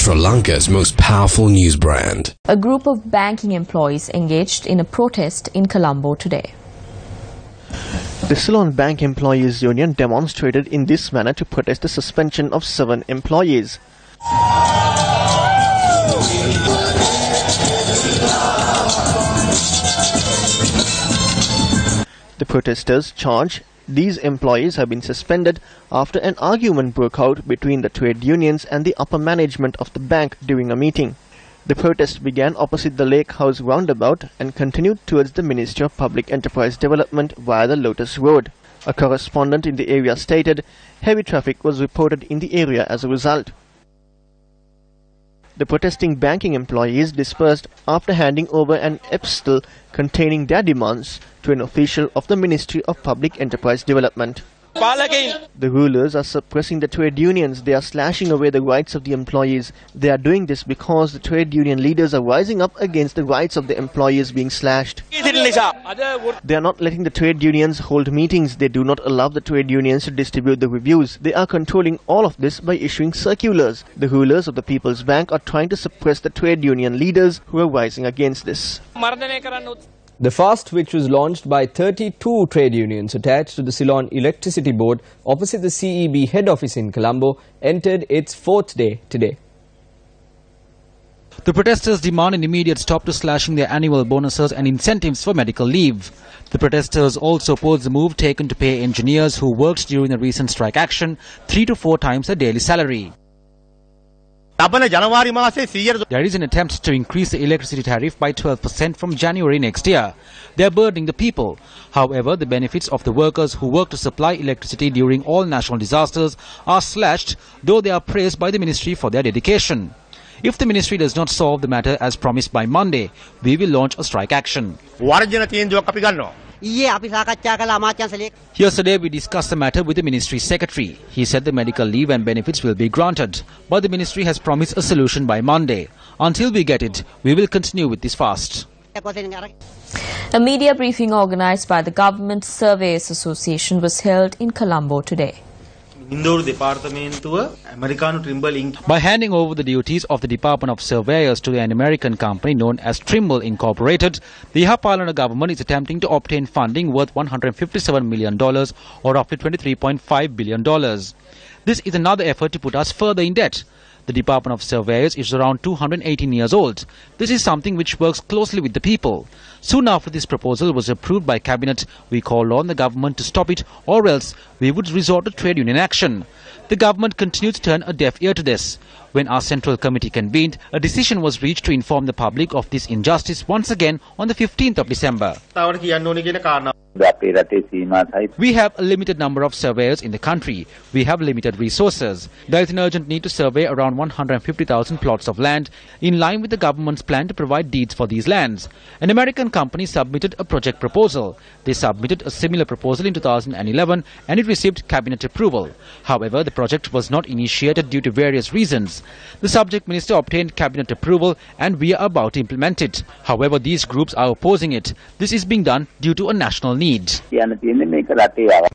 Sri Lanka's most powerful news brand. A group of banking employees engaged in a protest in Colombo today. The Ceylon Bank Employees Union demonstrated in this manner to protest the suspension of 7 employees. The protesters charge these employees have been suspended after an argument broke out between the trade unions and the upper management of the bank during a meeting. The protest began opposite the Lake House roundabout and continued towards the Ministry of Public Enterprise Development via the Lotus Road. A correspondent in the area stated heavy traffic was reported in the area as a result. The protesting banking employees dispersed after handing over an epistle containing their demands to an official of the Ministry of Public Enterprise Development. The rulers are suppressing the trade unions. They are slashing away the rights of the employees. They are doing this because the trade union leaders are rising up against the rights of the employees being slashed. They are not letting the trade unions hold meetings. They do not allow the trade unions to distribute the reviews. They are controlling all of this by issuing circulars. The rulers of the People's Bank are trying to suppress the trade union leaders who are rising against this. The fast, which was launched by 32 trade unions attached to the Ceylon Electricity Board opposite the CEB head office in Colombo, entered its 4th day today. The protesters demand an immediate stop to slashing their annual bonuses and incentives for medical leave. The protesters also oppose the move taken to pay engineers who worked during the recent strike action 3 to 4 times their daily salary. There is an attempt to increase the electricity tariff by 12% from January next year. They are burdening the people. However, the benefits of the workers who work to supply electricity during all national disasters are slashed, though they are praised by the ministry for their dedication. If the ministry does not solve the matter as promised by Monday, we will launch a strike action. Yesterday, we discussed the matter with the ministry secretary. He said the medical leave and benefits will be granted, but the ministry has promised a solution by Monday. Until we get it, we will continue with this fast. A media briefing organized by the Government Surveyors Association was held in Colombo today. By handing over the duties of the Department of Surveyors to an American company known as Trimble Incorporated, the Yahapalana government is attempting to obtain funding worth $157 million or roughly $23.5 billion. This is another effort to put us further in debt. The Department of Surveyors is around 218 years old. This is something which works closely with the people. Soon after this proposal was approved by Cabinet, we called on the government to stop it, or else we would resort to trade union action. The government continued to turn a deaf ear to this. When our Central Committee convened, a decision was reached to inform the public of this injustice once again on the 15th of December. We have a limited number of surveyors in the country. We have limited resources. There is an urgent need to survey around 150,000 plots of land in line with the government's plan to provide deeds for these lands. An American company submitted a project proposal. They submitted a similar proposal in 2011 and it received cabinet approval. However, the project was not initiated due to various reasons. The subject minister obtained cabinet approval and we are about to implement it. However, these groups are opposing it. This is being done due to a national need.